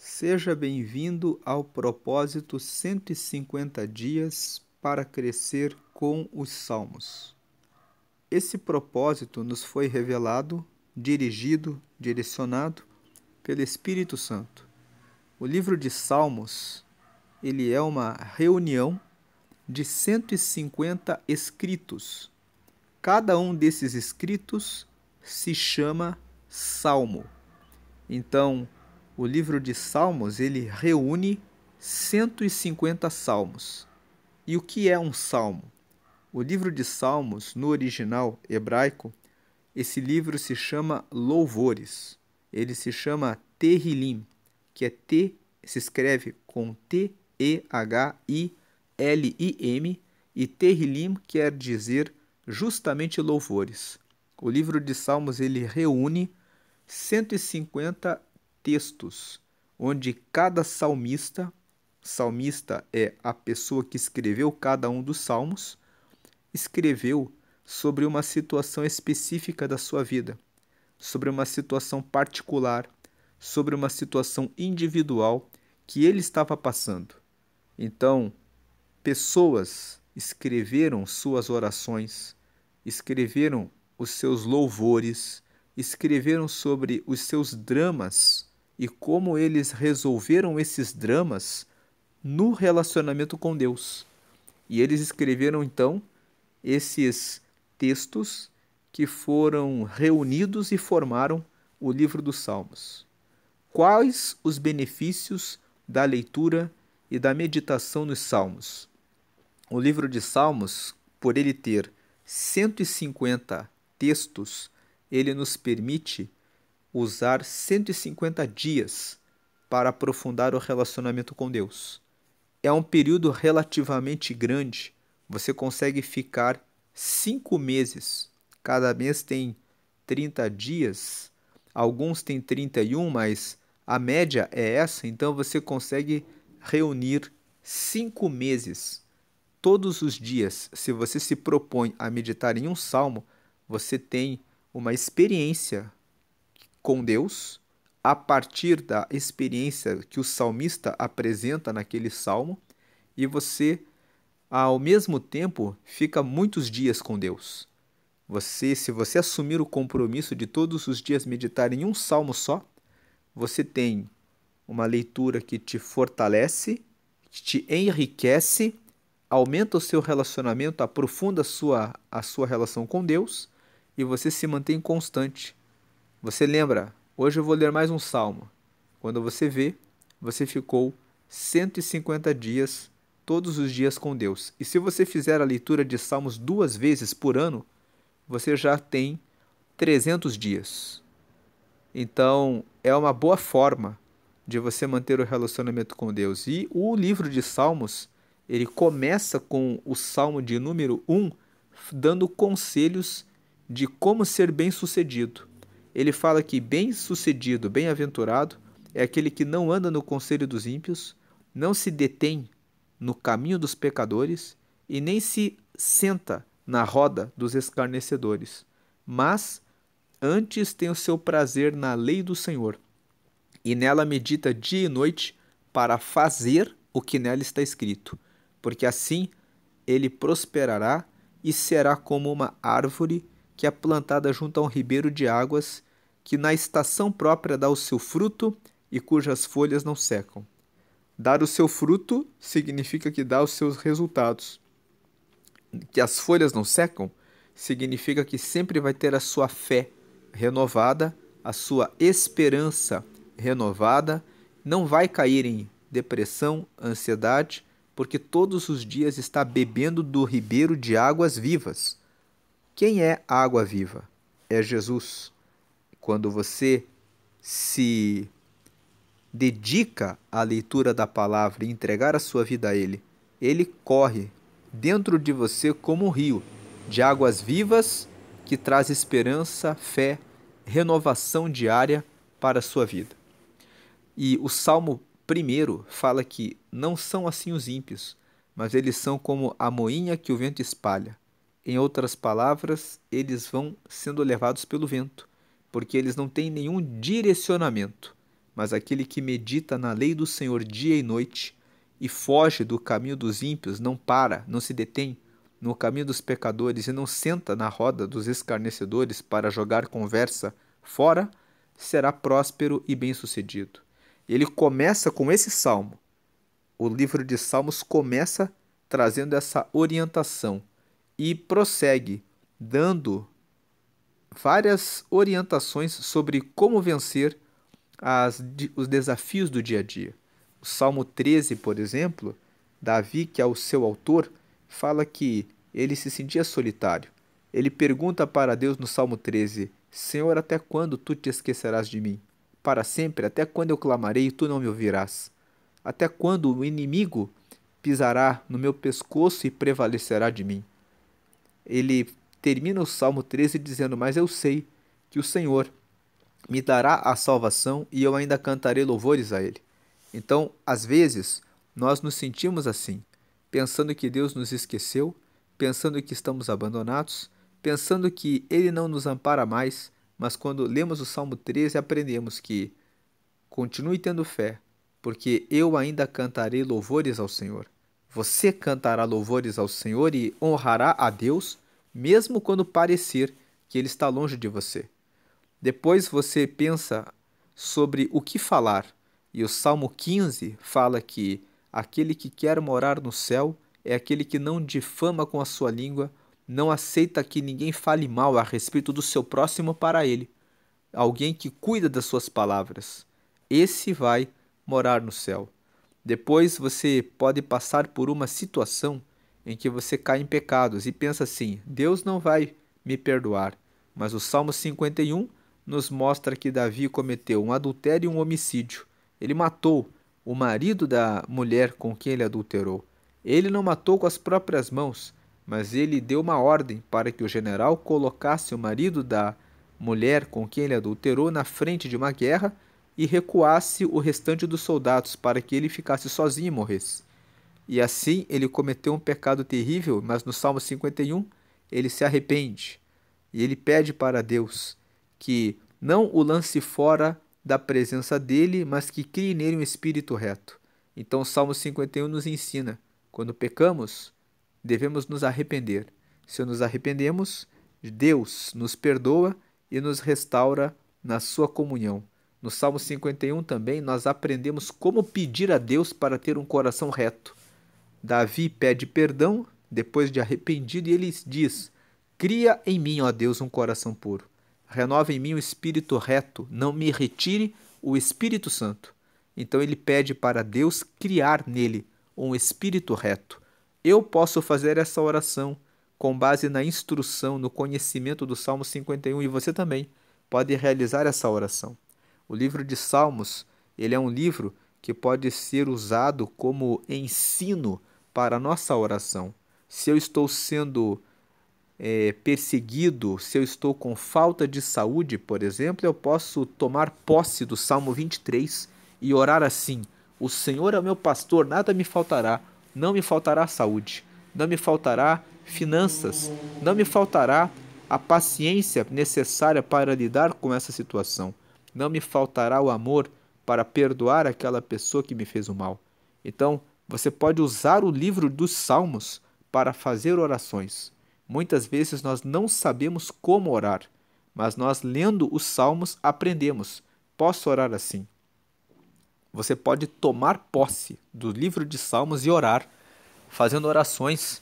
Seja bem-vindo ao propósito 150 dias para crescer com os Salmos. Esse propósito nos foi revelado, direcionado pelo Espírito Santo. O livro de Salmos, ele é uma reunião de 150 escritos. Cada um desses escritos se chama Salmo. Então, o livro de Salmos, ele reúne 150 salmos. E o que é um salmo? O livro de Salmos, no original hebraico, esse livro se chama Louvores. Ele se chama Tehillim, que é T, se escreve com T-E-H-I-L-I-M, e Tehillim quer dizer justamente louvores. O livro de Salmos, ele reúne 150 textos, onde cada salmista é a pessoa que escreveu cada um dos salmos, escreveu sobre uma situação específica da sua vida, sobre uma situação particular, sobre uma situação individual que ele estava passando. Então, pessoas escreveram suas orações, escreveram os seus louvores, escreveram sobre os seus dramas e como eles resolveram esses dramas no relacionamento com Deus. E eles escreveram, então, esses textos que foram reunidos e formaram o livro dos Salmos. Quais os benefícios da leitura e da meditação nos Salmos? O livro de Salmos, por ele ter 150 textos, ele nos permite usar 150 dias para aprofundar o relacionamento com Deus. É um período relativamente grande. Você consegue ficar 5 meses. Cada mês tem 30 dias. Alguns têm 31, mas a média é essa. Então você consegue reunir 5 meses. Todos os dias, se você se propõe a meditar em um salmo, você tem uma experiência com Deus a partir da experiência que o salmista apresenta naquele salmo, e você, ao mesmo tempo, fica muitos dias com Deus. Se você assumir o compromisso de todos os dias meditar em um salmo só, você tem uma leitura que te fortalece, que te enriquece, aumenta o seu relacionamento, aprofunda a sua relação com Deus, e você se mantém constante. Você lembra, hoje eu vou ler mais um salmo. Quando você vê, você ficou 150 dias, todos os dias com Deus. E se você fizer a leitura de salmos 2 vezes por ano, você já tem 300 dias. Então, é uma boa forma de você manter o relacionamento com Deus. E o livro de Salmos, ele começa com o salmo de número 1, dando conselhos de como ser bem-sucedido. Ele fala que bem-sucedido, bem-aventurado, é aquele que não anda no conselho dos ímpios, não se detém no caminho dos pecadores e nem se senta na roda dos escarnecedores, mas antes tem o seu prazer na lei do Senhor, e nela medita dia e noite para fazer o que nela está escrito, porque assim ele prosperará e será como uma árvore que é plantada junto a um ribeiro de águas, que na estação própria dá o seu fruto e cujas folhas não secam. Dar o seu fruto significa que dá os seus resultados. Que as folhas não secam significa que sempre vai ter a sua fé renovada, a sua esperança renovada, não vai cair em depressão, ansiedade, porque todos os dias está bebendo do ribeiro de águas vivas. Quem é a água viva? É Jesus. Quando você se dedica à leitura da palavra e entregar a sua vida a Ele, Ele corre dentro de você como um rio de águas vivas que traz esperança, fé, renovação diária para a sua vida. E o Salmo 1 fala que não são assim os ímpios, mas eles são como a moinha que o vento espalha. Em outras palavras, eles vão sendo levados pelo vento, porque eles não têm nenhum direcionamento. mas aquele que medita na lei do Senhor dia e noite e foge do caminho dos ímpios, não para, não se detém no caminho dos pecadores e não senta na roda dos escarnecedores para jogar conversa fora, será próspero e bem-sucedido. Ele começa com esse salmo. O livro de Salmos começa trazendo essa orientação e prossegue dando várias orientações sobre como vencer os desafios do dia a dia. O Salmo 13, por exemplo, Davi, que é o seu autor, fala que ele se sentia solitário. Ele pergunta para Deus no Salmo 13: Senhor, até quando tu te esquecerás de mim? Para sempre, até quando eu clamarei e tu não me ouvirás? Até quando o inimigo pisará no meu pescoço e prevalecerá de mim? Ele termina o Salmo 13 dizendo: Mas eu sei que o Senhor me dará a salvação e eu ainda cantarei louvores a Ele. Então, às vezes, nós nos sentimos assim, pensando que Deus nos esqueceu, pensando que estamos abandonados, pensando que Ele não nos ampara mais, mas quando lemos o Salmo 13, aprendemos que continue tendo fé, porque eu ainda cantarei louvores ao Senhor. Você cantará louvores ao Senhor e honrará a Deus, mesmo quando parecer que Ele está longe de você. Depois você pensa sobre o que falar, e o Salmo 15 fala que aquele que quer morar no céu é aquele que não difama com a sua língua, não aceita que ninguém fale mal a respeito do seu próximo para ele. Alguém que cuida das suas palavras. Esse vai morar no céu. Depois você pode passar por uma situação em que você cai em pecados e pensa assim: Deus não vai me perdoar. Mas o Salmo 51 nos mostra que Davi cometeu um adultério e um homicídio. Ele matou o marido da mulher com quem ele adulterou. Ele não matou com as próprias mãos, mas ele deu uma ordem para que o general colocasse o marido da mulher com quem ele adulterou na frente de uma guerra e recuasse o restante dos soldados para que ele ficasse sozinho e morresse. E assim ele cometeu um pecado terrível, mas no Salmo 51 ele se arrepende e ele pede para Deus que não o lance fora da presença dele, mas que crie nele um espírito reto. Então o Salmo 51 nos ensina: quando pecamos, devemos nos arrepender. Se nos arrependemos, Deus nos perdoa e nos restaura na sua comunhão. No Salmo 51 também nós aprendemos como pedir a Deus para ter um coração reto. Davi pede perdão depois de arrependido e ele diz: Cria em mim, ó Deus, um coração puro. Renova em mim o espírito reto, não me retire o Espírito Santo. Então ele pede para Deus criar nele um espírito reto. Eu posso fazer essa oração com base na instrução, no conhecimento do Salmo 51 e você também pode realizar essa oração. O livro de Salmos, ele é um livro que pode ser usado como ensino para a nossa oração. Se eu estou sendo perseguido, se eu estou com falta de saúde, por exemplo, eu posso tomar posse do Salmo 23 e orar assim: O Senhor é o meu pastor, nada me faltará. Não me faltará saúde, não me faltará finanças, não me faltará a paciência necessária para lidar com essa situação. Não me faltará o amor para perdoar aquela pessoa que me fez o mal. Então, você pode usar o livro dos Salmos para fazer orações. Muitas vezes nós não sabemos como orar, mas nós lendo os Salmos aprendemos. Posso orar assim. Você pode tomar posse do livro de Salmos e orar, fazendo orações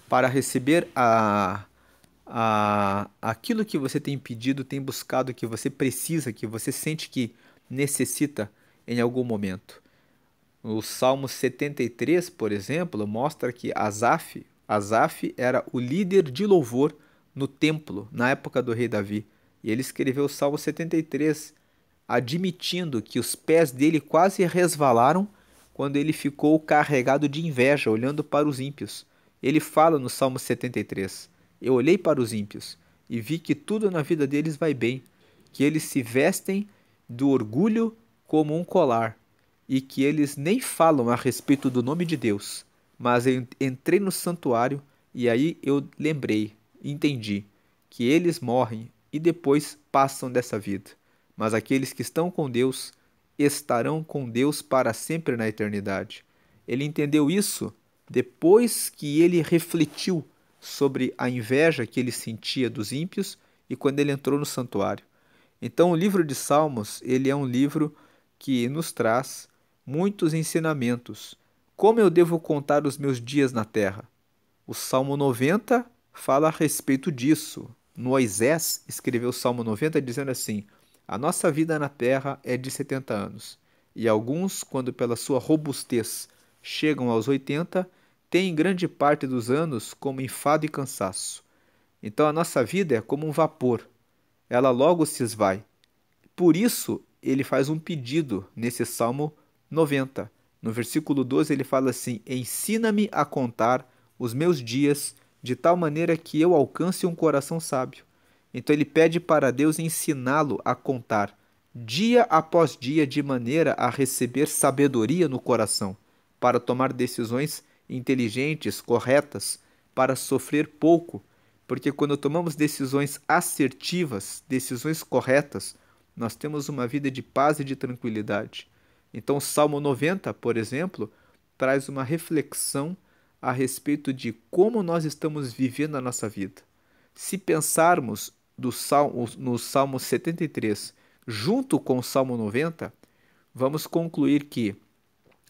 para receber aquilo que você tem pedido, tem buscado, que você precisa, que você sente que necessita em algum momento. O Salmo 73, por exemplo, mostra que Asaf era o líder de louvor no templo, na época do rei Davi. E ele escreveu o Salmo 73, admitindo que os pés dele quase resvalaram quando ele ficou carregado de inveja, olhando para os ímpios. Ele fala no Salmo 73, Eu olhei para os ímpios e vi que tudo na vida deles vai bem, que eles se vestem do orgulho como um colar, e que eles nem falam a respeito do nome de Deus. Mas eu entrei no santuário e aí eu lembrei, entendi, que eles morrem e depois passam dessa vida. Mas aqueles que estão com Deus, estarão com Deus para sempre na eternidade. Ele entendeu isso depois que ele refletiu sobre a inveja que ele sentia dos ímpios e quando ele entrou no santuário. Então, o livro de Salmos, ele é um livro que nos traz muitos ensinamentos. Como eu devo contar os meus dias na terra? O Salmo 90 fala a respeito disso. Moisés escreveu o Salmo 90 dizendo assim: a nossa vida na terra é de 70 anos, e alguns, quando pela sua robustez chegam aos 80, têm grande parte dos anos como enfado e cansaço. Então a nossa vida é como um vapor, ela logo se esvai. Por isso, ele faz um pedido nesse Salmo 90. No versículo 12, ele fala assim: ensina-me a contar os meus dias de tal maneira que eu alcance um coração sábio. Então, ele pede para Deus ensiná-lo a contar dia após dia, de maneira a receber sabedoria no coração, para tomar decisões inteligentes, corretas, para sofrer pouco. Porque quando tomamos decisões assertivas, decisões corretas, nós temos uma vida de paz e de tranquilidade. Então, o Salmo 90, por exemplo, traz uma reflexão a respeito de como nós estamos vivendo a nossa vida. Se pensarmos no Salmo 73 junto com o Salmo 90, vamos concluir que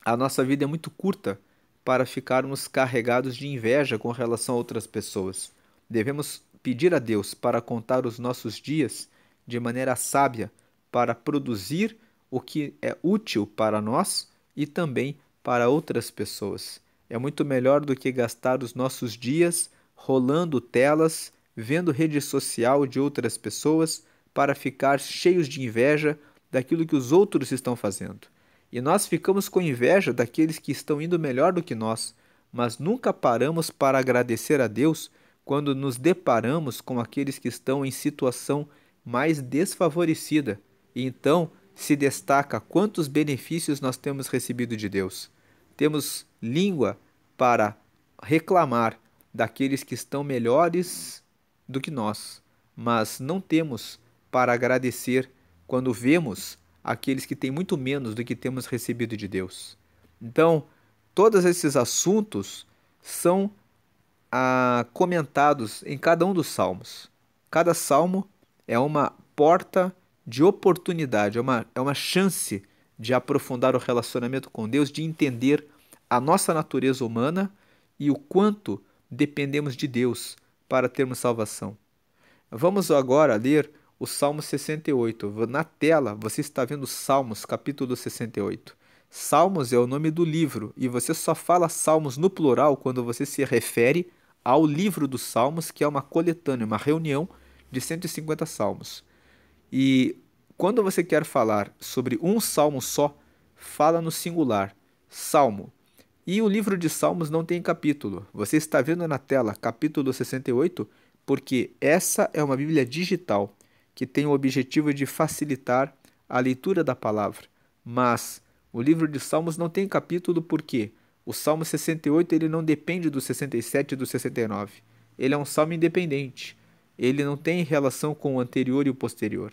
a nossa vida é muito curta para ficarmos carregados de inveja com relação a outras pessoas. Devemos pedir a Deus para contar os nossos dias de maneira sábia, para produzir o que é útil para nós e também para outras pessoas. É muito melhor do que gastar os nossos dias rolando telas, vendo rede social de outras pessoas para ficar cheios de inveja daquilo que os outros estão fazendo. E nós ficamos com inveja daqueles que estão indo melhor do que nós, mas nunca paramos para agradecer a Deus quando nos deparamos com aqueles que estão em situação mais desfavorecida. E então se destaca quantos benefícios nós temos recebido de Deus. Temos língua para reclamar daqueles que estão melhores do que nós, mas não temos para agradecer quando vemos aqueles que têm muito menos do que temos recebido de Deus. Então, todos esses assuntos são comentados em cada um dos salmos. Cada salmo é uma porta de oportunidade, é uma chance de aprofundar o relacionamento com Deus, de entender a nossa natureza humana e o quanto dependemos de Deus para termos salvação. Vamos agora ler o Salmo 68. Na tela você está vendo Salmos, capítulo 68. Salmos é o nome do livro e você só fala Salmos no plural quando você se refere ao livro dos Salmos, que é uma coletânea, uma reunião de 150 salmos. E quando você quer falar sobre um salmo só, fala no singular, salmo. E o livro de Salmos não tem capítulo. Você está vendo na tela capítulo 68, porque essa é uma Bíblia digital que tem o objetivo de facilitar a leitura da palavra. Mas o livro de Salmos não tem capítulo porque o Salmo 68 ele não depende do 67 e do 69. Ele é um salmo independente. Ele não tem relação com o anterior e o posterior.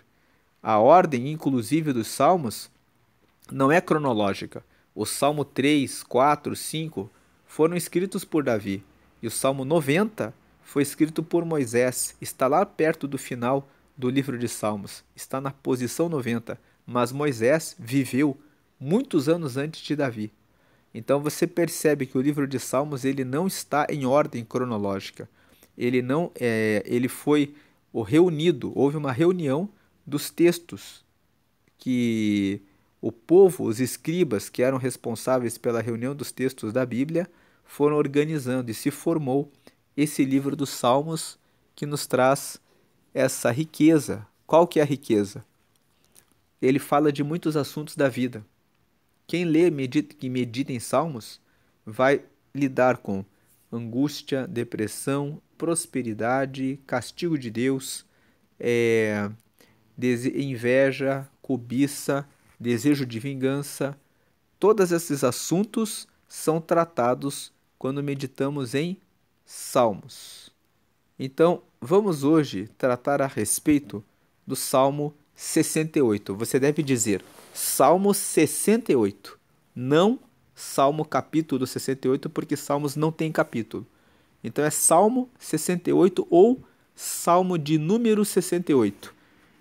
A ordem, inclusive, dos salmos não é cronológica. O Salmo 3, 4, 5 foram escritos por Davi. E o Salmo 90 foi escrito por Moisés. Está lá perto do final do livro de Salmos. Está na posição 90. Mas Moisés viveu muitos anos antes de Davi. Então você percebe que o livro de Salmos ele não está em ordem cronológica. Ele foi reunido, houve uma reunião dos textos que o povo, os escribas que eram responsáveis pela reunião dos textos da Bíblia, foram organizando e se formou esse livro dos Salmos que nos traz essa riqueza. Qual que é a riqueza? Ele fala de muitos assuntos da vida. Quem lê e medita em Salmos vai lidar com angústia, depressão, prosperidade, castigo de Deus, inveja, cobiça, desejo de vingança. Todos esses assuntos são tratados quando meditamos em Salmos. Então, vamos hoje tratar a respeito do Salmo 68. Você deve dizer: Salmo 68. Não Salmo capítulo 68, porque Salmos não tem capítulo. Então é Salmo 68 ou Salmo de número 68,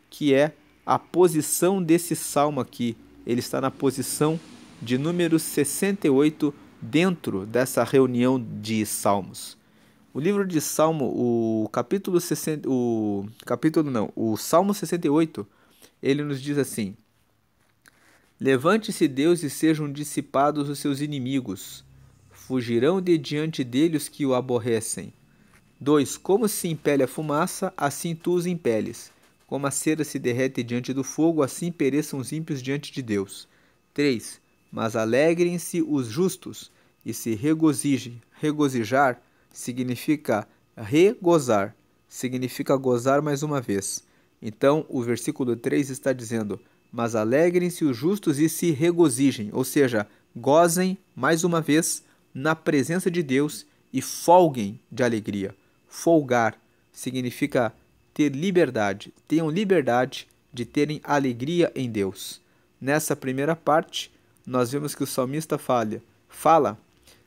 que é a posição desse salmo aqui. Ele está na posição de número 68 dentro dessa reunião de salmos. O livro de Salmo, o Salmo 68, ele nos diz assim: Levante-se Deus e sejam dissipados os seus inimigos. Fugirão de diante dele os que o aborrecem. 2. Como se impele a fumaça, assim tu os impeles. Como a cera se derrete diante do fogo, assim pereçam os ímpios diante de Deus. 3. Mas alegrem-se os justos e se regozijem. Regozijar significa regozar, significa gozar mais uma vez. Então, o versículo 3 está dizendo: Mas alegrem-se os justos e se regozijem, ou seja, gozem mais uma vez na presença de Deus e folguem de alegria. Folgar significa ter liberdade. Tenham liberdade de terem alegria em Deus. Nessa primeira parte, nós vemos que o salmista fala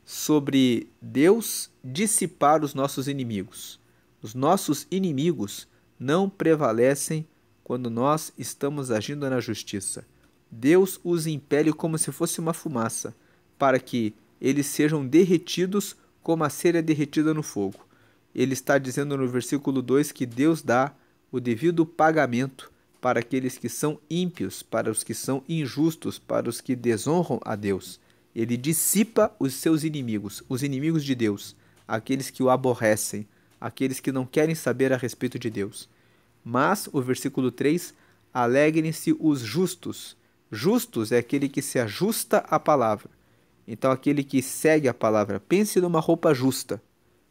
sobre Deus dissipar os nossos inimigos. Os nossos inimigos não prevalecem quando nós estamos agindo na justiça. Deus os impele como se fosse uma fumaça, para que eles sejam derretidos como a cera é derretida no fogo. Ele está dizendo no versículo 2 que Deus dá o devido pagamento para aqueles que são ímpios, para os que são injustos, para os que desonram a Deus. Ele dissipa os seus inimigos, os inimigos de Deus, aqueles que o aborrecem, aqueles que não querem saber a respeito de Deus. Mas, o versículo 3, alegrem-se os justos. Justos é aquele que se ajusta à palavra. Então, aquele que segue a palavra. Pense numa roupa justa,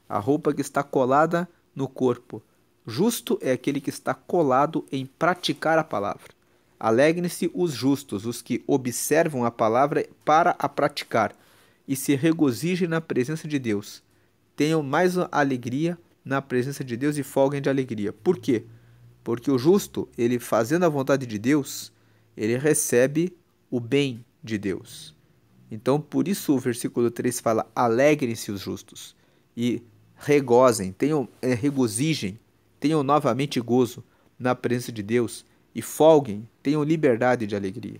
a roupa que está colada no corpo. Justo é aquele que está colado em praticar a palavra. Alegrem-se os justos, os que observam a palavra para a praticar, e se regozijem na presença de Deus. Tenham mais alegria na presença de Deus e folguem de alegria. Por quê? Porque o justo, ele fazendo a vontade de Deus, ele recebe o bem de Deus. Então, por isso o versículo 3 fala: alegrem-se os justos e regozem, regozijem, tenham novamente gozo na presença de Deus e folguem, tenham liberdade de alegria.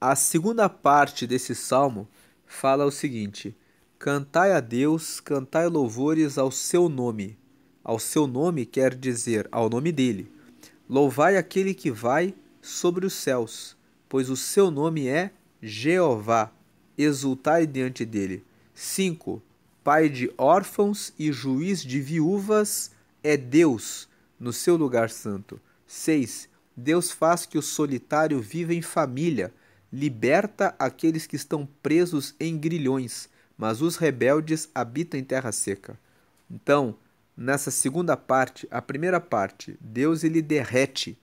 A segunda parte desse salmo fala o seguinte: cantai a Deus, cantai louvores ao seu nome. Ao seu nome quer dizer ao nome dele. Louvai aquele que vai sobre os céus, pois o seu nome é Jeová. Exultai diante dele. 5. Pai de órfãos e juiz de viúvas é Deus no seu lugar santo. 6. Deus faz que o solitário viva em família, liberta aqueles que estão presos em grilhões, mas os rebeldes habitam em terra seca. Então, nessa segunda parte, a primeira parte, Deus ele derrete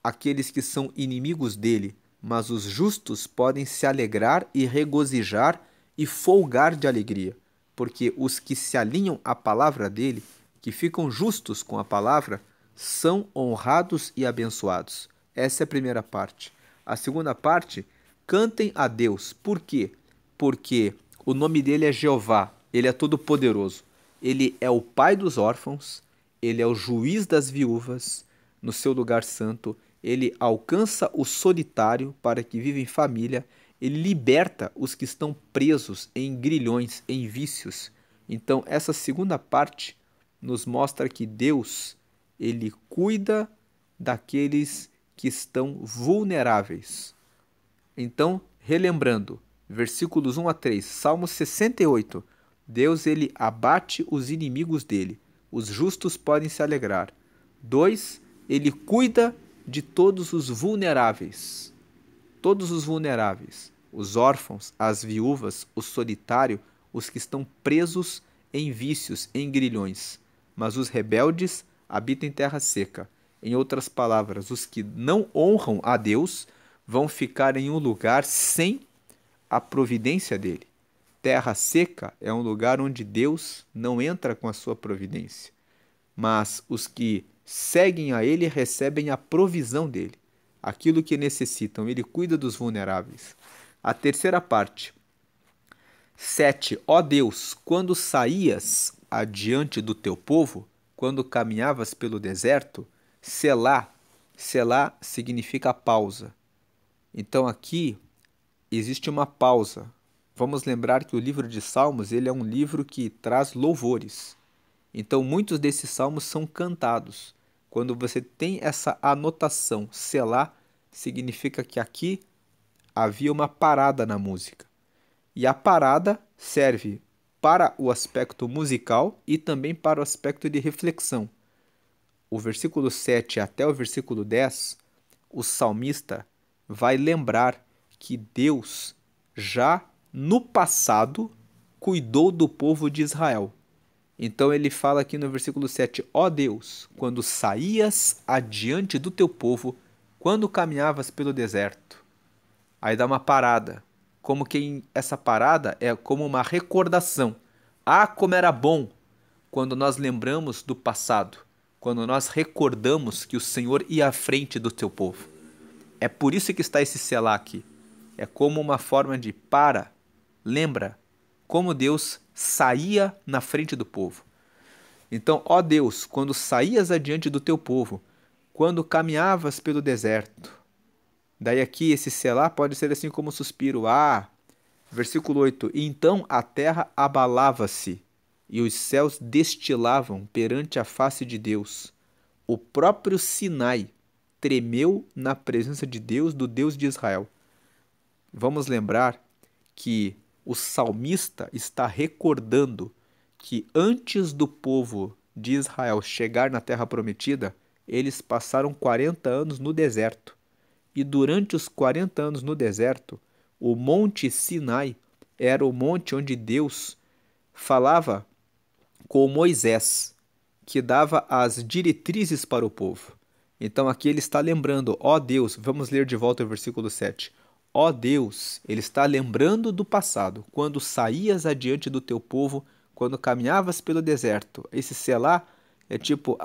aqueles que são inimigos dele, mas os justos podem se alegrar e regozijar e folgar de alegria, porque os que se alinham à palavra dele, que ficam justos com a palavra, são honrados e abençoados. Essa é a primeira parte. A segunda parte, cantem a Deus. Por quê? Porque o nome dele é Jeová, ele é todo-poderoso. Ele é o pai dos órfãos, ele é o juiz das viúvas no seu lugar santo, ele alcança o solitário para que viva em família, ele liberta os que estão presos em grilhões, em vícios. Então, essa segunda parte nos mostra que Deus, ele cuida daqueles que estão vulneráveis. Então, relembrando, versículos 1 a 3, Salmo 68, Deus ele abate os inimigos dele, os justos podem se alegrar. 2, ele cuida de todos os vulneráveis, os órfãos, as viúvas, o solitário, os que estão presos em vícios, em grilhões, mas os rebeldes habitam em terra seca. Em outras palavras, os que não honram a Deus vão ficar em um lugar sem a providência dele. Terra seca é um lugar onde Deus não entra com a sua providência, mas os que seguem a ele recebem a provisão dele. aquilo que necessitam, ele cuida dos vulneráveis. A terceira parte. 7. Ó Deus, quando saías adiante do teu povo, quando caminhavas pelo deserto, Selá. Selá significa pausa. Então aqui existe uma pausa. Vamos lembrar que o livro de Salmos, ele é um livro que traz louvores. Então muitos desses salmos são cantados. Quando você tem essa anotação, Selá, significa que aqui havia uma parada na música. E a parada serve para o aspecto musical e também para o aspecto de reflexão. O versículo 7 até o versículo 10, o salmista vai lembrar que Deus já no passado cuidou do povo de Israel. Então ele fala aqui no versículo 7, ó Deus, quando saías adiante do teu povo, quando caminhavas pelo deserto. Aí dá uma parada. Como que essa parada é como uma recordação. Ah, como era bom quando nós lembramos do passado, quando nós recordamos que o Senhor ia à frente do teu povo. É por isso que está esse selá aqui. É como uma forma de lembra como Deus saía na frente do povo. Então, ó Deus, quando saías adiante do teu povo, quando caminhavas pelo deserto. Daí aqui esse selá pode ser assim como suspiro. Versículo 8. Então a terra abalava-se e os céus destilavam perante a face de Deus. O próprio Sinai tremeu na presença de Deus, do Deus de Israel. Vamos lembrar que o salmista está recordando que antes do povo de Israel chegar na terra prometida, eles passaram 40 anos no deserto. E durante os 40 anos no deserto, o Monte Sinai era o monte onde Deus falava com Moisés, que dava as diretrizes para o povo. Então aqui ele está lembrando, ó Deus, vamos ler de volta o versículo 7. Ó Deus, ele está lembrando do passado, quando saías adiante do teu povo, quando caminhavas pelo deserto. Esse selá é tipo,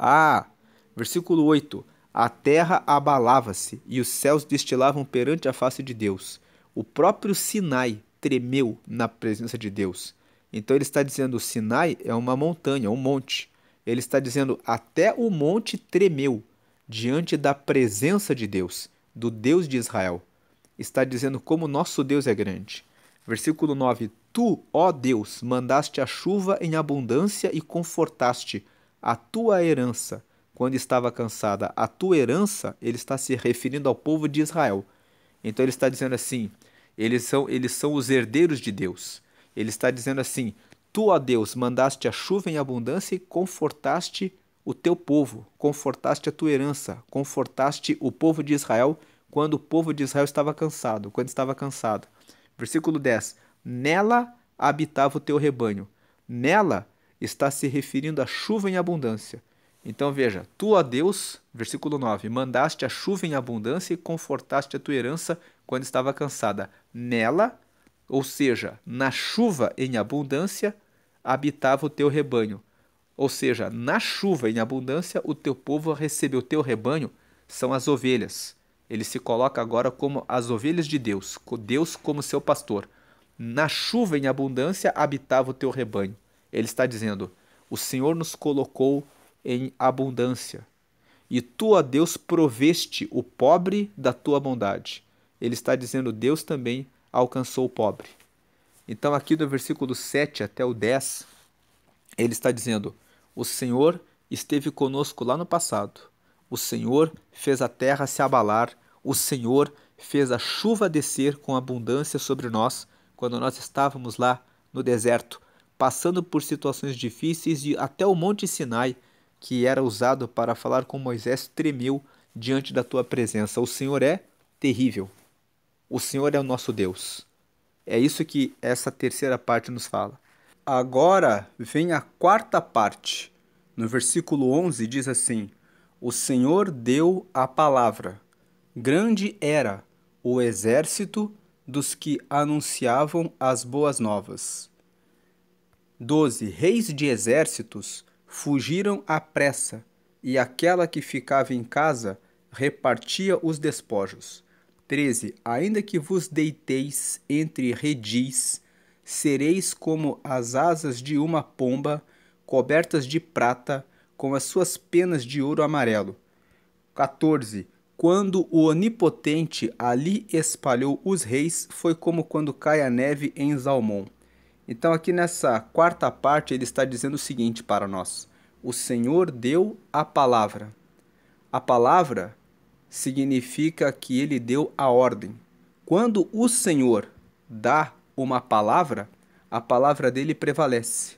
versículo 8. A terra abalava-se e os céus destilavam perante a face de Deus. O próprio Sinai tremeu na presença de Deus. Então ele está dizendo, o Sinai é uma montanha, um monte. Ele está dizendo, até o monte tremeu diante da presença de Deus, do Deus de Israel. Está dizendo como nosso Deus é grande. Versículo 9. Tu, ó Deus, mandaste a chuva em abundância e confortaste a tua herança quando estava cansada. A tua herança, ele está se referindo ao povo de Israel. Então ele está dizendo assim, eles são os herdeiros de Deus. Ele está dizendo assim, tu, ó Deus, mandaste a chuva em abundância e confortaste o teu povo, confortaste a tua herança, confortaste o povo de Israel quando o povo de Israel estava cansado, quando estava cansado. Versículo 10. Nela habitava o teu rebanho. Nela está se referindo à chuva em abundância. Então veja, tu, ó Deus, versículo 9, mandaste a chuva em abundância e confortaste a tua herança quando estava cansada. Nela, ou seja, na chuva em abundância, habitava o teu rebanho. Ou seja, na chuva em abundância, o teu povo recebeu, o teu rebanho são as ovelhas. Ele se coloca agora como as ovelhas de Deus, Deus como seu pastor. Na chuva em abundância habitava o teu rebanho. Ele está dizendo, o Senhor nos colocou em abundância. E tu, ó Deus, proveste o pobre da tua bondade. Ele está dizendo, Deus também alcançou o pobre. Então aqui do versículo 7 até o 10, ele está dizendo, o Senhor esteve conosco lá no passado. O Senhor fez a terra se abalar. O Senhor fez a chuva descer com abundância sobre nós quando nós estávamos lá no deserto, passando por situações difíceis e até o Monte Sinai, que era usado para falar com Moisés, tremeu diante da tua presença. O Senhor é terrível. O Senhor é o nosso Deus. É isso que essa terceira parte nos fala. Agora vem a quarta parte. No versículo 11 diz assim, o Senhor deu a palavra. Grande era o exército dos que anunciavam as boas novas. 12 reis de exércitos fugiram à pressa, e aquela que ficava em casa repartia os despojos. 13. Ainda que vos deiteis entre redis, sereis como as asas de uma pomba, cobertas de prata, com as suas penas de ouro amarelo. 14. Quando o Onipotente ali espalhou os reis, foi como quando cai a neve em Zalmon. Então, aqui nessa quarta parte, ele está dizendo o seguinte para nós: o Senhor deu a palavra. A palavra significa que ele deu a ordem. Quando o Senhor dá uma palavra, a palavra dele prevalece,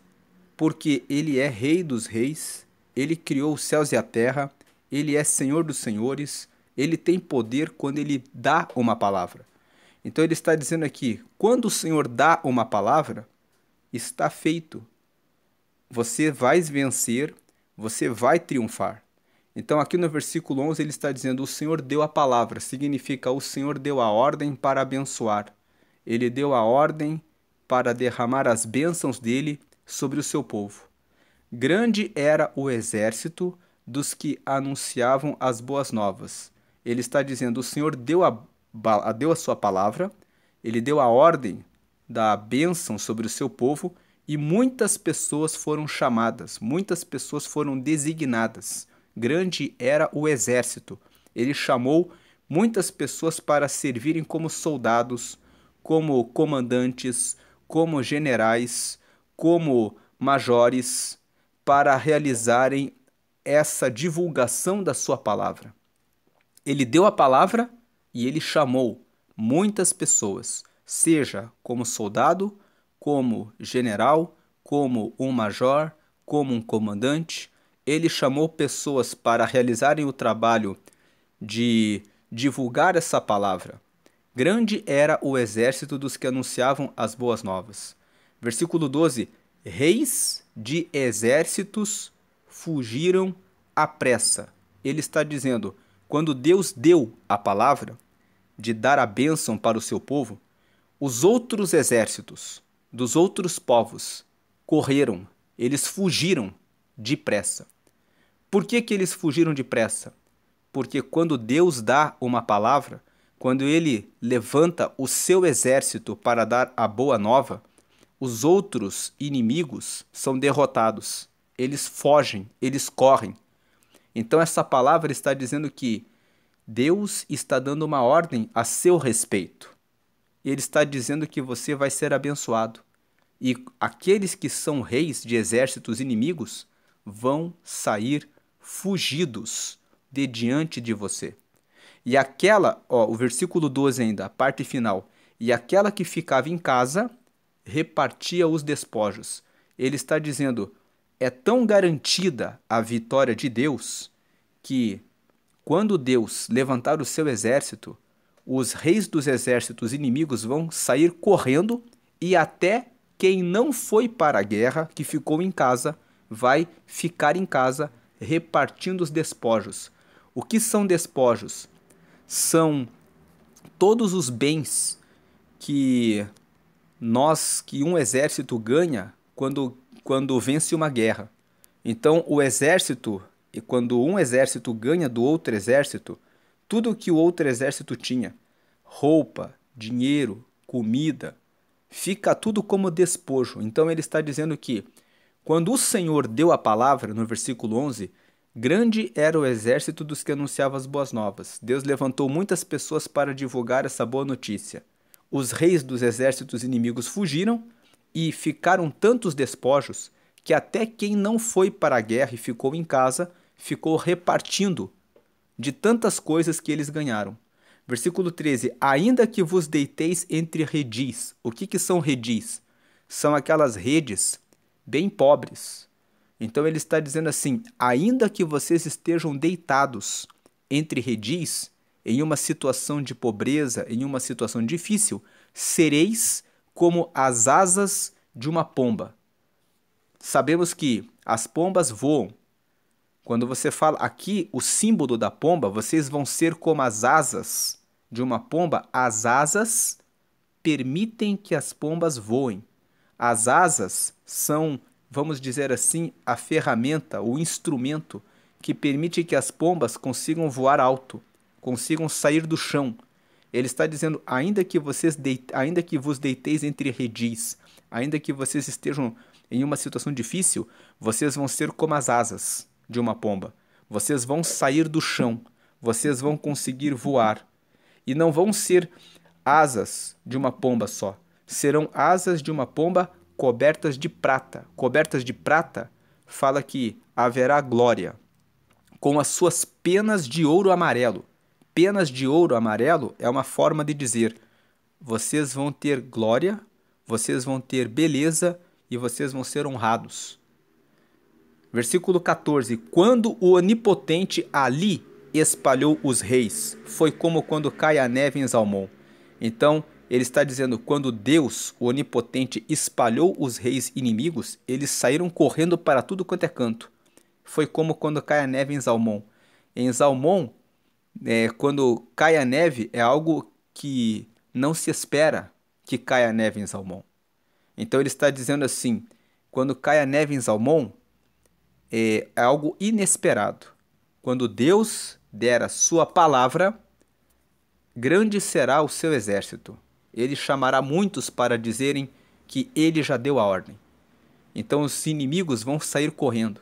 porque ele é Rei dos reis, ele criou os céus e a terra, ele é Senhor dos senhores, ele tem poder quando ele dá uma palavra. Então ele está dizendo aqui, quando o Senhor dá uma palavra, está feito. Você vai vencer, você vai triunfar. Então aqui no versículo 11 ele está dizendo, o Senhor deu a palavra, significa o Senhor deu a ordem para abençoar. Ele deu a ordem para derramar as bênçãos dele sobre o seu povo. Grande era o exército dos que anunciavam as boas novas. Ele está dizendo, o Senhor deu a sua palavra, ele deu a ordem da bênção sobre o seu povo e muitas pessoas foram chamadas, muitas pessoas foram designadas. Grande era o exército. Ele chamou muitas pessoas para servirem como soldados, como comandantes, como generais, como majores, para realizarem essa divulgação da sua palavra. Ele deu a palavra e ele chamou muitas pessoas, seja como soldado, como general, como um major, como um comandante. Ele chamou pessoas para realizarem o trabalho de divulgar essa palavra. Grande era o exército dos que anunciavam as boas novas. Versículo 12. Reis de exércitos fugiram à pressa. Ele está dizendo, quando Deus deu a palavra de dar a bênção para o seu povo, os outros exércitos dos outros povos correram, eles fugiram depressa. Por que eles fugiram depressa? Porque quando Deus dá uma palavra, quando ele levanta o seu exército para dar a boa nova, os outros inimigos são derrotados. Eles fogem, eles correm. Então essa palavra está dizendo que Deus está dando uma ordem a seu respeito. Ele está dizendo que você vai ser abençoado. E aqueles que são reis de exércitos inimigos vão sair fugidos de diante de você. E aquela, o versículo 12 ainda, a parte final, e aquela que ficava em casa repartia os despojos. Ele está dizendo, é tão garantida a vitória de Deus que quando Deus levantar o seu exército, os reis dos exércitos inimigos vão sair correndo e até quem não foi para a guerra, que ficou em casa, vai ficar em casa repartindo os despojos. O que são despojos? São todos os bens que um exército ganha quando vence uma guerra. Então, o exército, quando um exército ganha do outro exército, tudo que o outro exército tinha, roupa, dinheiro, comida, fica tudo como despojo. Então ele está dizendo que quando o Senhor deu a palavra, no versículo 11, grande era o exército dos que anunciavam as boas novas. Deus levantou muitas pessoas para divulgar essa boa notícia. Os reis dos exércitos inimigos fugiram e ficaram tantos despojos que até quem não foi para a guerra e ficou em casa, ficou repartindo de tantas coisas que eles ganharam. Versículo 13, ainda que vos deiteis entre redis. O que são redis? São aquelas redes bem pobres. Então ele está dizendo assim, ainda que vocês estejam deitados entre redis, em uma situação de pobreza, em uma situação difícil, sereis como as asas de uma pomba. Sabemos que as pombas voam. Quando você fala aqui o símbolo da pomba, vocês vão ser como as asas de uma pomba. As asas permitem que as pombas voem. As asas são, vamos dizer assim, a ferramenta, o instrumento que permite que as pombas consigam voar alto. consigam sair do chão. Ele está dizendo, ainda que vos deiteis entre redis, ainda que vocês estejam em uma situação difícil, vocês vão ser como as asas de uma pomba. Vocês vão sair do chão, vocês vão conseguir voar. E não vão ser asas de uma pomba só, serão asas de uma pomba cobertas de prata. Cobertas de prata fala que haverá glória, com as suas penas de ouro amarelo. Penas de ouro amarelo é uma forma de dizer: vocês vão ter glória, vocês vão ter beleza e vocês vão ser honrados. Versículo 14: quando o Onipotente ali espalhou os reis, foi como quando cai a neve em Zalmon. Então, ele está dizendo, quando Deus, o Onipotente, espalhou os reis inimigos, eles saíram correndo para tudo quanto é canto. Foi como quando cai a neve em Zalmon. Em Zalmon, quando cai a neve, é algo que não se espera que caia a neve em Zalmon. Então ele está dizendo assim, quando cai a neve em Zalmon, é algo inesperado. Quando Deus der a sua palavra, grande será o seu exército. Ele chamará muitos para dizerem que ele já deu a ordem. Então os inimigos vão sair correndo.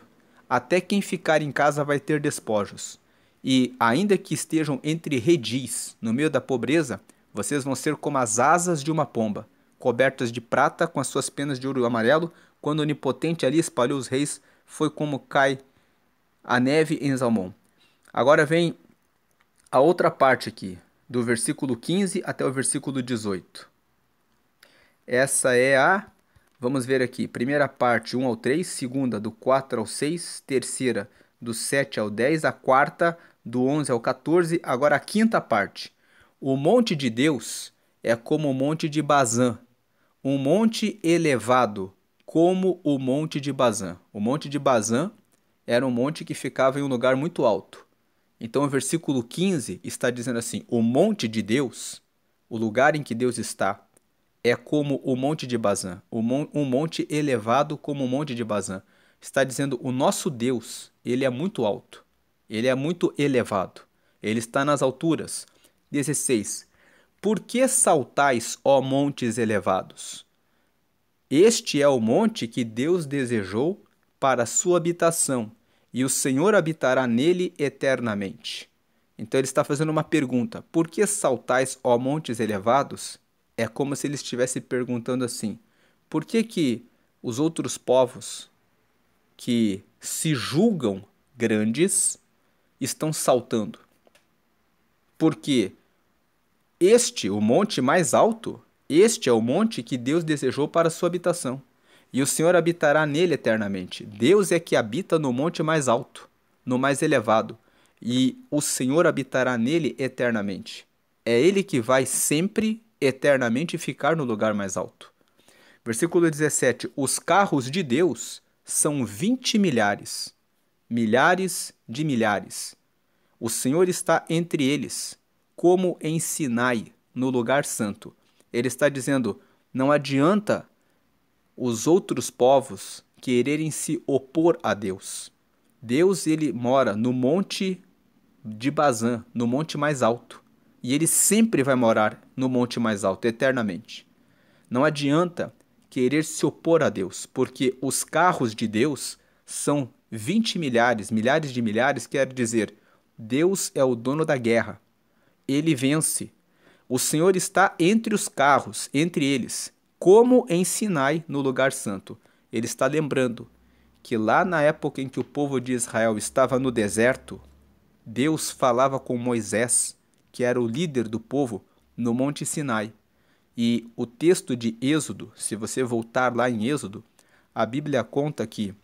Até quem ficar em casa vai ter despojos. E ainda que estejam entre redis, no meio da pobreza, vocês vão ser como as asas de uma pomba, cobertas de prata com as suas penas de ouro amarelo. Quando o Onipotente ali espalhou os reis, foi como cai a neve em Zalmon. Agora vem a outra parte aqui, do versículo 15 até o versículo 18. Essa é a, vamos ver aqui, primeira parte 1 ao 3, segunda do 4 ao 6, terceira do 7 ao 10, a quarta do 11 ao 14, agora a quinta parte. O monte de Deus é como o monte de Bazã, um monte elevado como o monte de Bazã. O monte de Bazã era um monte que ficava em um lugar muito alto. Então o versículo 15 está dizendo assim, o monte de Deus, o lugar em que Deus está, é como o monte de Bazã, um monte elevado como o monte de Bazã. Está dizendo, o nosso Deus, ele é muito alto, ele é muito elevado, ele está nas alturas. 16. Por que saltais, ó montes elevados? Este é o monte que Deus desejou para a sua habitação, e o Senhor habitará nele eternamente. Então ele está fazendo uma pergunta, por que saltais, ó montes elevados? É como se ele estivesse perguntando assim, por que os outros povos que se julgam grandes estão saltando? Porque o monte mais alto, este é o monte que Deus desejou para a sua habitação. E o Senhor habitará nele eternamente. Deus é que habita no monte mais alto, no mais elevado. E o Senhor habitará nele eternamente. É ele que vai sempre, eternamente, ficar no lugar mais alto. Versículo 17. Os carros de Deus são 20 milhares, milhares de milhares. O Senhor está entre eles, como em Sinai, no lugar santo. Ele está dizendo, não adianta os outros povos quererem se opor a Deus. Deus, ele mora no monte de Bazã, no monte mais alto. E ele sempre vai morar no monte mais alto, eternamente. Não adianta querer se opor a Deus, porque os carros de Deus são 20 milhares, milhares de milhares, quer dizer, Deus é o dono da guerra. Ele vence. O Senhor está entre os carros, entre eles, como em Sinai, no lugar santo. Ele está lembrando que lá na época em que o povo de Israel estava no deserto, Deus falava com Moisés, que era o líder do povo, no Monte Sinai. E o texto de Êxodo, se você voltar lá em Êxodo, a Bíblia conta que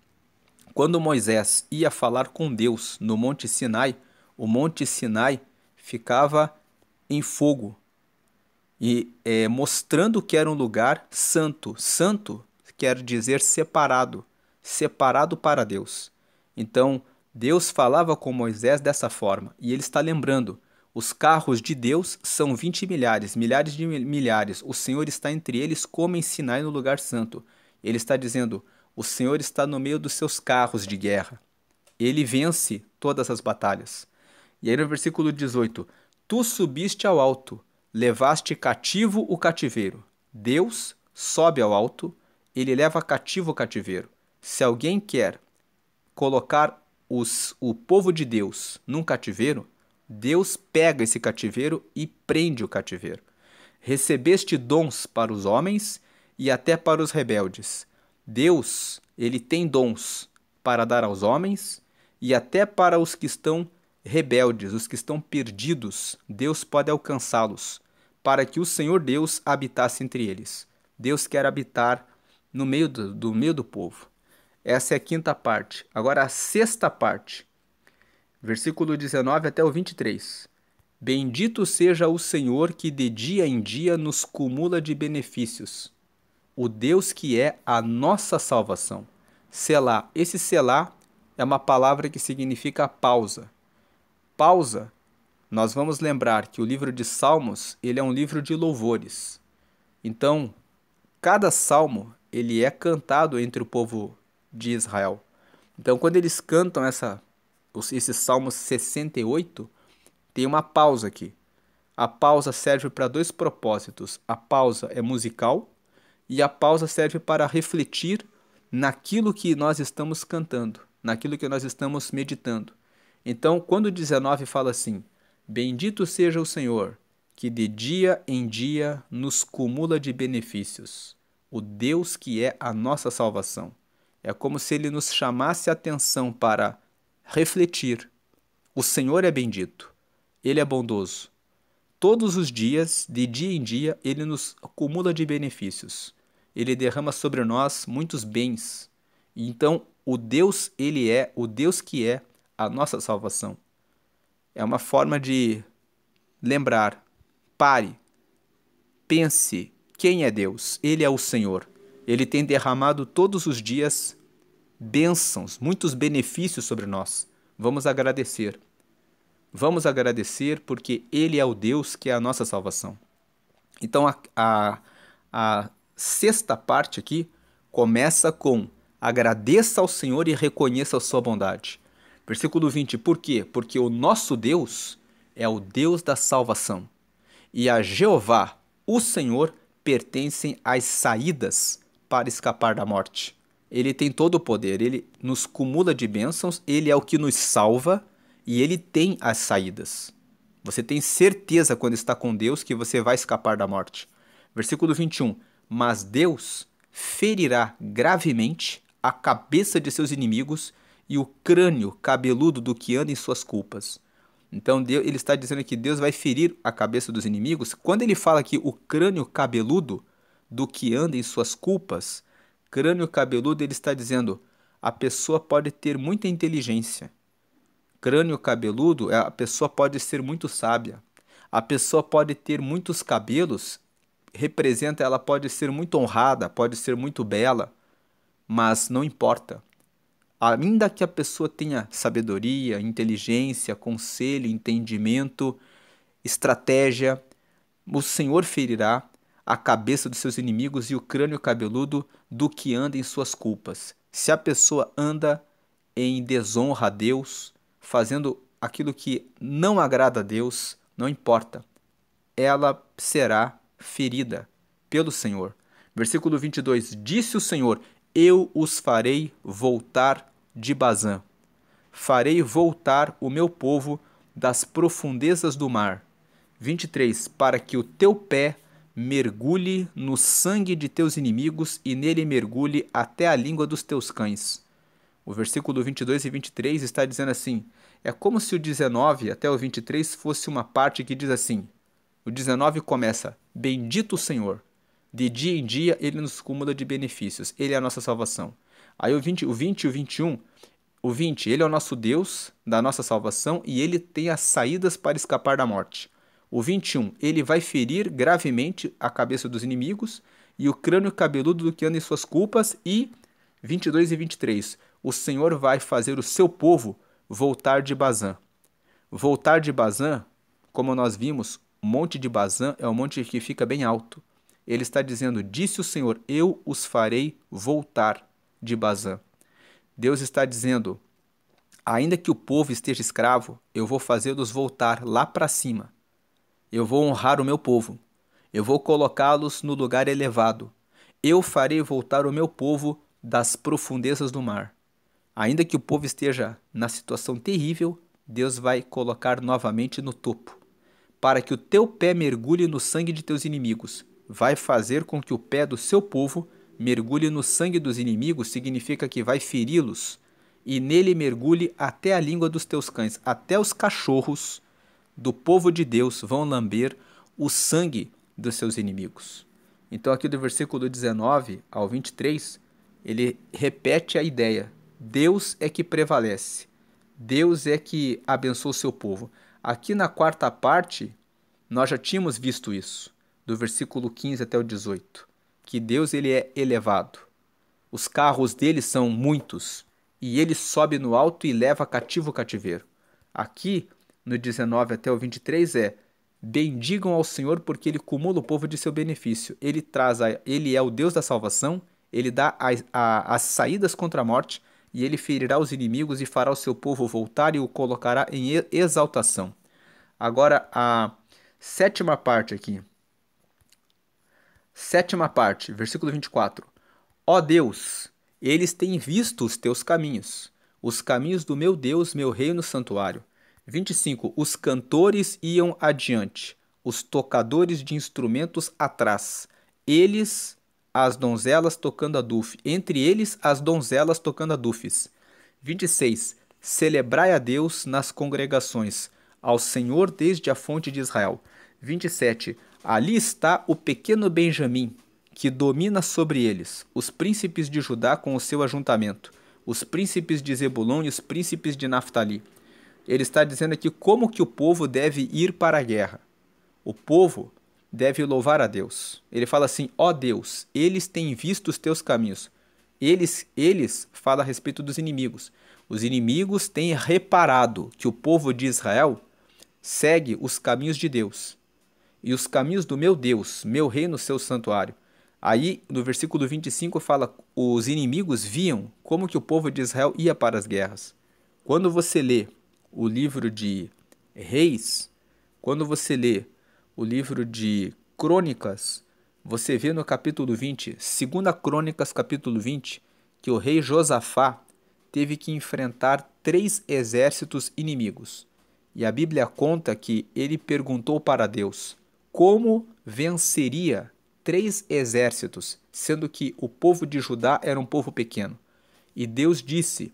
quando Moisés ia falar com Deus no Monte Sinai, o Monte Sinai ficava em fogo, e mostrando que era um lugar santo. Santo quer dizer separado, separado para Deus. Então, Deus falava com Moisés dessa forma, e ele está lembrando, os carros de Deus são 20 milhares, milhares de milhares, o Senhor está entre eles como em Sinai no lugar santo. Ele está dizendo, o Senhor está no meio dos seus carros de guerra. Ele vence todas as batalhas. E aí no versículo 18, Tu subiste ao alto, levaste cativo o cativeiro. Deus sobe ao alto, ele leva cativo o cativeiro. Se alguém quer colocar o povo de Deus num cativeiro, Deus pega esse cativeiro e prende o cativeiro. Recebeste dons para os homens e até para os rebeldes. Deus, ele tem dons para dar aos homens e até para os que estão rebeldes, os que estão perdidos. Deus pode alcançá-los, para que o Senhor Deus habitasse entre eles. Deus quer habitar no meio do meio do povo. Essa é a quinta parte. Agora a sexta parte, versículo 19 até o 23. Bendito seja o Senhor que de dia em dia nos cumula de benefícios, o Deus que é a nossa salvação. Selá. Esse selá é uma palavra que significa pausa. Pausa, nós vamos lembrar que o livro de Salmos, ele é um livro de louvores. Então, cada salmo, ele é cantado entre o povo de Israel. Então, quando eles cantam esse Salmo 68, tem uma pausa aqui. A pausa serve para dois propósitos. A pausa é musical e a pausa serve para refletir naquilo que nós estamos cantando, naquilo que nós estamos meditando. Então, quando o 19 fala assim: Bendito seja o Senhor, que de dia em dia nos cumula de benefícios, o Deus que é a nossa salvação. É como se ele nos chamasse a atenção para refletir. O Senhor é bendito, ele é bondoso. Todos os dias, de dia em dia, ele nos acumula de benefícios. Ele derrama sobre nós muitos bens. Então, o Deus, ele é o Deus que é a nossa salvação. É uma forma de lembrar. Pare, pense, quem é Deus? Ele é o Senhor. Ele tem derramado todos os dias bênçãos, muitos benefícios sobre nós. Vamos agradecer. Vamos agradecer porque ele é o Deus que é a nossa salvação. Então, a sexta parte aqui começa com: agradeça ao Senhor e reconheça a sua bondade. Versículo 20, por quê? Porque o nosso Deus é o Deus da salvação. E a Jeová, o Senhor, pertencem às saídas para escapar da morte. Ele tem todo o poder, ele nos cumula de bênçãos, ele é o que nos salva e ele tem as saídas. Você tem certeza quando está com Deus que você vai escapar da morte. Versículo 21, mas Deus ferirá gravemente a cabeça de seus inimigos e o crânio cabeludo do que anda em suas culpas. Então ele está dizendo que Deus vai ferir a cabeça dos inimigos. Quando ele fala aqui o crânio cabeludo do que anda em suas culpas, crânio cabeludo, ele está dizendo: a pessoa pode ter muita inteligência. Crânio cabeludo, a pessoa pode ser muito sábia. A pessoa pode ter muitos cabelos, representa, ela pode ser muito honrada, pode ser muito bela, mas não importa. Ainda que a pessoa tenha sabedoria, inteligência, conselho, entendimento, estratégia, o Senhor ferirá a cabeça dos seus inimigos e o crânio cabeludo do que anda em suas culpas. Se a pessoa anda em desonra a Deus, fazendo aquilo que não agrada a Deus, não importa, ela será ferida pelo Senhor. Versículo 22, disse o Senhor: eu os farei voltar de Bazã. Farei voltar o meu povo das profundezas do mar. 23, para que o teu pé mergulhe no sangue de teus inimigos e nele mergulhe até a língua dos teus cães. O versículo 22 e 23 está dizendo assim, é como se o 19 até o 23 fosse uma parte que diz assim, o 19 começa, bendito o Senhor, de dia em dia ele nos cumula de benefícios, ele é a nossa salvação. Aí o 20 e o 21, o 20, ele é o nosso Deus, da nossa salvação, e ele tem as saídas para escapar da morte. O 21, ele vai ferir gravemente a cabeça dos inimigos e o crânio cabeludo do que anda em suas culpas. E 22 e 23, o Senhor vai fazer o seu povo voltar de Bazã. Voltar de Bazã, como nós vimos, o monte de Bazã é um monte que fica bem alto. Ele está dizendo, disse o Senhor, eu os farei voltar de Bazã. Deus está dizendo, ainda que o povo esteja escravo, eu vou fazê-los voltar lá para cima. Eu vou honrar o meu povo. Eu vou colocá-los no lugar elevado. Eu farei voltar o meu povo das profundezas do mar. Ainda que o povo esteja na situação terrível, Deus vai colocar novamente no topo, para que o teu pé mergulhe no sangue de teus inimigos. Vai fazer com que o pé do seu povo mergulhe no sangue dos inimigos, significa que vai feri-los, e nele mergulhe até a língua dos teus cães, até os cachorros do povo de Deus vão lamber o sangue dos seus inimigos. Então aqui do versículo 19 ao 23, ele repete a ideia. Deus é que prevalece. Deus é que abençoa o seu povo. Aqui na quarta parte, nós já tínhamos visto isso, do versículo 15 até o 18, que Deus ele é elevado. Os carros dele são muitos, e ele sobe no alto e leva cativo o cativeiro. Aqui, no 19 até o 23, bendigam ao Senhor porque ele cumula o povo de seu benefício. Ele é o Deus da salvação, ele dá as saídas contra a morte, e ele ferirá os inimigos e fará o seu povo voltar e o colocará em exaltação. Agora, a sétima parte aqui. Sétima parte, versículo 24. Ó Deus, eles têm visto os teus caminhos, os caminhos do meu Deus, meu rei no santuário. 25. Os cantores iam adiante, os tocadores de instrumentos atrás. Eles, as donzelas tocando adufes. Entre eles, as donzelas tocando adufes. 26. Celebrai a Deus nas congregações, ao Senhor desde a fonte de Israel. 27. Ali está o pequeno Benjamim, que domina sobre eles, os príncipes de Judá com o seu ajuntamento, os príncipes de Zebulon e os príncipes de Naftali. Ele está dizendo aqui como que o povo deve ir para a guerra. O povo deve louvar a Deus. Ele fala assim, ó Deus, eles têm visto os teus caminhos. Eles falam a respeito dos inimigos. Os inimigos têm reparado que o povo de Israel segue os caminhos de Deus. E os caminhos do meu Deus, meu rei no seu santuário. Aí, no versículo 25, fala, os inimigos viam como que o povo de Israel ia para as guerras. Quando você lê o livro de Reis, quando você lê o livro de Crônicas, você vê no capítulo 20, 2 Crônicas, capítulo 20, que o rei Josafá teve que enfrentar 3 exércitos inimigos. E a Bíblia conta que ele perguntou para Deus como venceria 3 exércitos, sendo que o povo de Judá era um povo pequeno. E Deus disse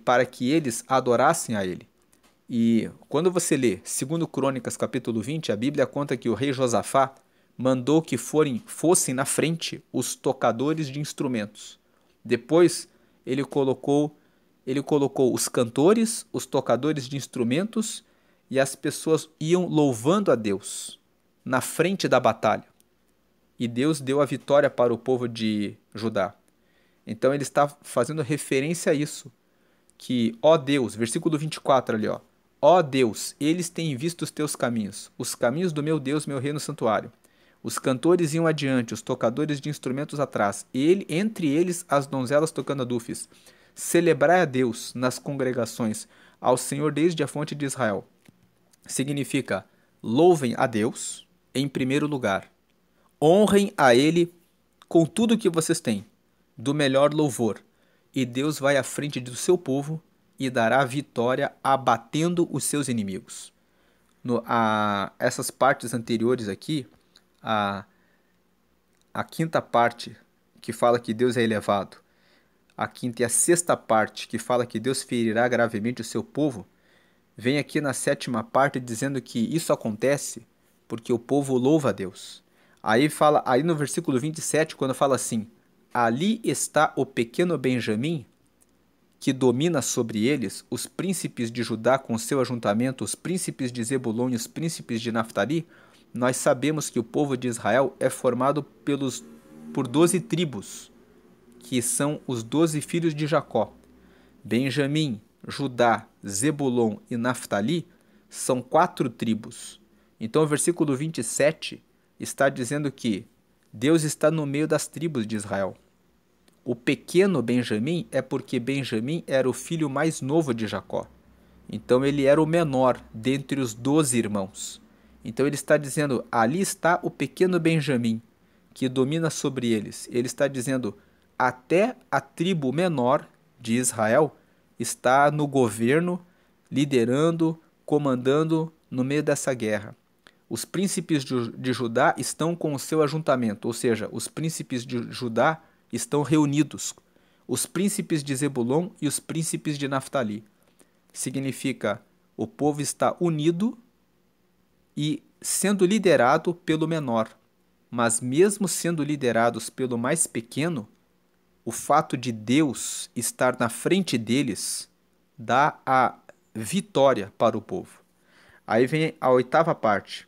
para que eles adorassem a ele. E quando você lê 2 Crônicas capítulo 20, a Bíblia conta que o rei Josafá mandou que fossem na frente os tocadores de instrumentos. Depois ele colocou os cantores, os tocadores de instrumentos, e as pessoas iam louvando a Deus na frente da batalha. E Deus deu a vitória para o povo de Judá. Então ele está fazendo referência a isso, que, ó Deus, versículo 24 ali, ó Deus, eles têm visto os teus caminhos, os caminhos do meu Deus, meu rei no santuário. Os cantores iam adiante, os tocadores de instrumentos atrás, entre eles as donzelas tocando adufes. Celebrai a Deus nas congregações, ao Senhor desde a fonte de Israel. Significa, louvem a Deus em primeiro lugar. Honrem a Ele com tudo que vocês têm, do melhor louvor. E Deus vai à frente do seu povo e dará vitória abatendo os seus inimigos. Essas partes anteriores aqui, a quinta parte que fala que Deus é elevado, a quinta e a sexta parte que fala que Deus ferirá gravemente o seu povo, vem aqui na sétima parte dizendo que isso acontece porque o povo louva a Deus. Aí no versículo 27, quando fala assim, ali está o pequeno Benjamim, que domina sobre eles, os príncipes de Judá com seu ajuntamento, os príncipes de Zebulon e os príncipes de Naftali, nós sabemos que o povo de Israel é formado por 12 tribos, que são os 12 filhos de Jacó. Benjamim, Judá, Zebulon e Naftali são 4 tribos. Então o versículo 27 está dizendo que Deus está no meio das tribos de Israel. O pequeno Benjamim é porque Benjamim era o filho mais novo de Jacó. Então ele era o menor dentre os 12 irmãos. Então ele está dizendo, ali está o pequeno Benjamim, que domina sobre eles. Ele está dizendo, até a tribo menor de Israel está no governo, liderando, comandando no meio dessa guerra. Os príncipes de Judá estão com o seu ajuntamento, ou seja, os príncipes de Judá estão reunidos. Os príncipes de Zebulon e os príncipes de Naftali. Significa, o povo está unido e sendo liderado pelo menor. Mas mesmo sendo liderados pelo mais pequeno, o fato de Deus estar na frente deles dá a vitória para o povo. Aí vem a oitava parte.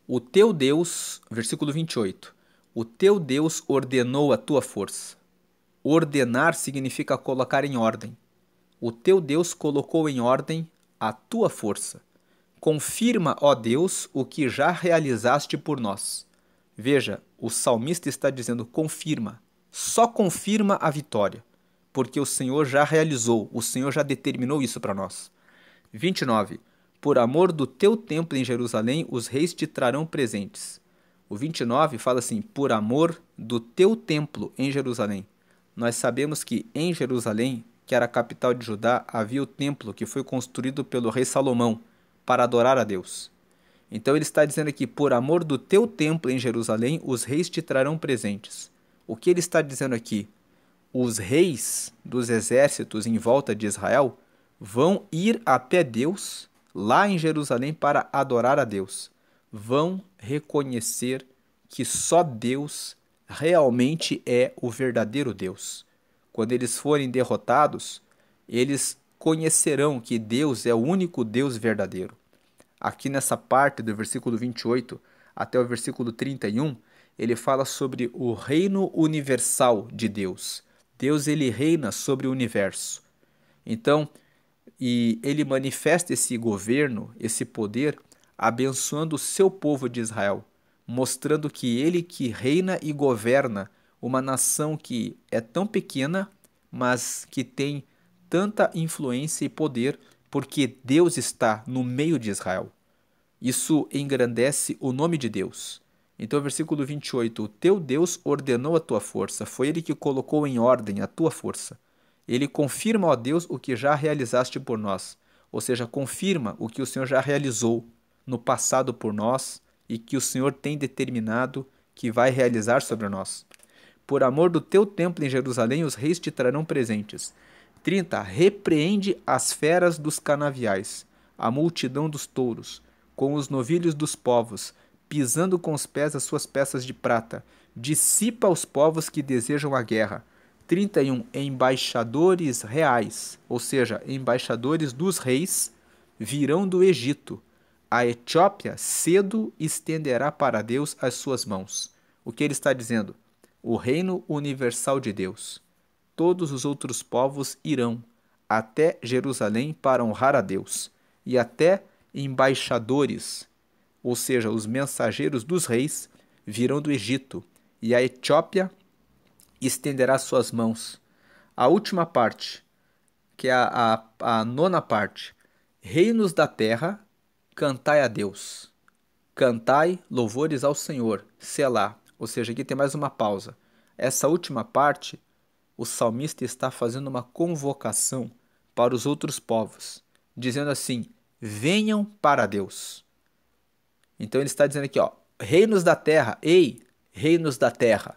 O teu Deus, versículo 28. O teu Deus ordenou a tua força. Ordenar significa colocar em ordem. O teu Deus colocou em ordem a tua força. Confirma, ó Deus, o que já realizaste por nós. Veja, o salmista está dizendo confirma. Só confirma a vitória, porque o Senhor já realizou, o Senhor já determinou isso para nós. 29. Por amor do teu templo em Jerusalém, os reis te trarão presentes. O 29 fala assim, por amor do teu templo em Jerusalém. Nós sabemos que em Jerusalém, que era a capital de Judá, havia o templo que foi construído pelo rei Salomão para adorar a Deus. Então ele está dizendo aqui, por amor do teu templo em Jerusalém, os reis te trarão presentes. O que ele está dizendo aqui? Os reis dos exércitos em volta de Israel vão ir até Deus, lá em Jerusalém, para adorar a Deus. Vão reconhecer que só Deus realmente é o verdadeiro Deus. Quando eles forem derrotados, eles conhecerão que Deus é o único Deus verdadeiro. Aqui nessa parte do versículo 28 até o versículo 31, ele fala sobre o reino universal de Deus. Deus, ele reina sobre o universo. Então, e ele manifesta esse governo, esse poder, abençoando o seu povo de Israel, mostrando que ele que reina e governa uma nação que é tão pequena, mas que tem tanta influência e poder, porque Deus está no meio de Israel. Isso engrandece o nome de Deus. Então, versículo 28, o teu Deus ordenou a tua força, foi ele que colocou em ordem a tua força. Ele confirma, ó Deus, o que já realizaste por nós. Ou seja, confirma o que o Senhor já realizou no passado por nós e que o Senhor tem determinado que vai realizar sobre nós. Por amor do teu templo em Jerusalém, os reis te trarão presentes. 30. Repreende as feras dos canaviais, a multidão dos touros, com os novilhos dos povos, pisando com os pés as suas peças de prata. Dissipa os povos que desejam a guerra. 31. Embaixadores reais, ou seja, embaixadores dos reis, virão do Egito. A Etiópia cedo estenderá para Deus as suas mãos. O que ele está dizendo? O reino universal de Deus. Todos os outros povos irão até Jerusalém para honrar a Deus, e até embaixadores, ou seja, os mensageiros dos reis, virão do Egito, e a Etiópia estenderá suas mãos. A última parte, que é a nona parte, reinos da terra, cantai a Deus. Cantai louvores ao Senhor, Selá. Ou seja, aqui tem mais uma pausa. Essa última parte, o salmista está fazendo uma convocação para os outros povos, dizendo assim, venham para Deus. Então ele está dizendo aqui, ó, reinos da terra, ei, reinos da terra,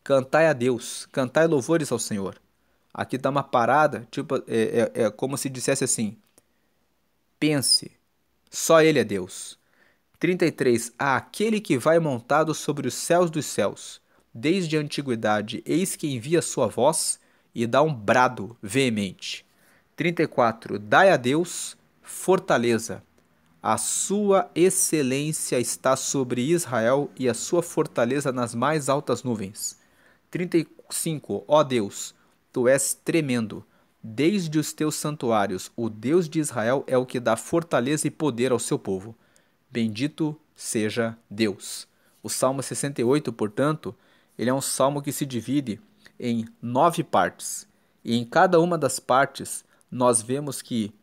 cantai a Deus, cantai louvores ao Senhor. Aqui dá uma parada, tipo, é como se dissesse assim, pense, só Ele é Deus. 33. Aquele que vai montado sobre os céus dos céus, desde a antiguidade, eis que envia sua voz e dá um brado veemente. 34. Dai a Deus fortaleza. A sua excelência está sobre Israel e a sua fortaleza nas mais altas nuvens. 35. Ó Deus, tu és tremendo. Desde os teus santuários, o Deus de Israel é o que dá fortaleza e poder ao seu povo. Bendito seja Deus. O Salmo 68, portanto, ele é um salmo que se divide em 9 partes. E em cada uma das partes, nós vemos que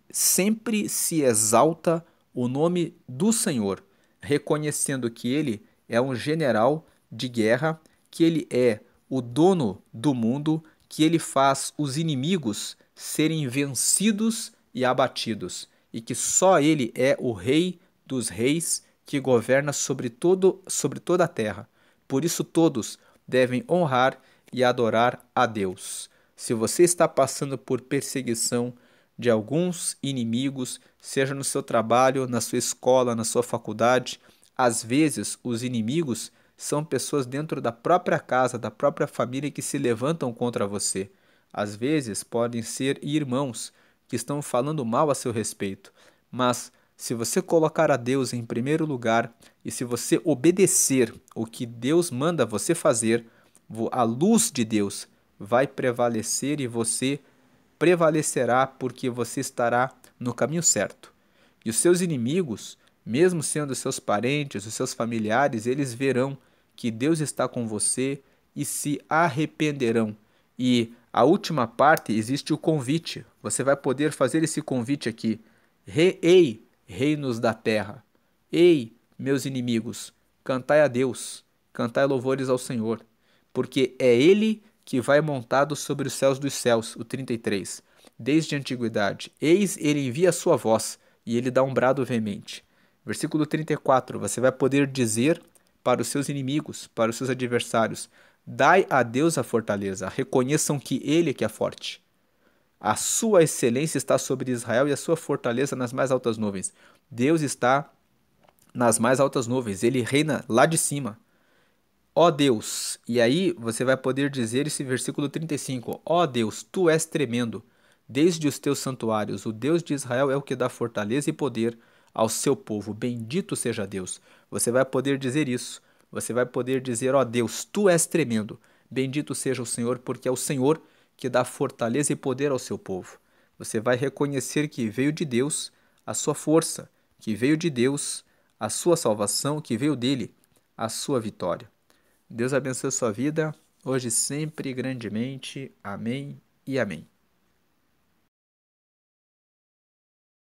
sempre se exalta o nome do Senhor, reconhecendo que Ele é um general de guerra, que Ele é o dono do mundo, que Ele faz os inimigos serem vencidos e abatidos, e que só Ele é o Rei dos reis que governa sobre toda a terra. Por isso todos devem honrar e adorar a Deus. Se você está passando por perseguição de alguns inimigos, seja no seu trabalho, na sua escola, na sua faculdade, às vezes os inimigos são pessoas dentro da própria casa, da própria família que se levantam contra você. Às vezes podem ser irmãos que estão falando mal a seu respeito, mas se você colocar a Deus em primeiro lugar e se você obedecer o que Deus manda você fazer, a luz de Deus vai prevalecer e você prevalecerá porque você estará no caminho certo. E os seus inimigos, mesmo sendo seus parentes, os seus familiares, eles verão que Deus está com você e se arrependerão. E a última parte existe o convite. Você vai poder fazer esse convite aqui. Ei, reinos da terra. Ei, meus inimigos, cantai a Deus, cantai louvores ao Senhor, porque é Ele que vai montado sobre os céus dos céus, o 33. Desde a antiguidade, eis ele envia a sua voz, e ele dá um brado veemente. Versículo 34, você vai poder dizer para os seus inimigos, para os seus adversários, dai a Deus a fortaleza, reconheçam que ele é que é forte. A sua excelência está sobre Israel e a sua fortaleza nas mais altas nuvens. Deus está nas mais altas nuvens, ele reina lá de cima. Ó Deus, e aí você vai poder dizer esse versículo 35, ó Deus, tu és tremendo, desde os teus santuários, o Deus de Israel é o que dá fortaleza e poder ao seu povo, bendito seja Deus. Você vai poder dizer isso, você vai poder dizer, ó Deus, tu és tremendo, bendito seja o Senhor, porque é o Senhor que dá fortaleza e poder ao seu povo. Você vai reconhecer que veio de Deus a sua força, que veio de Deus a sua salvação, que veio dele a sua vitória. Deus abençoe a sua vida, hoje e sempre grandemente. Amém e amém.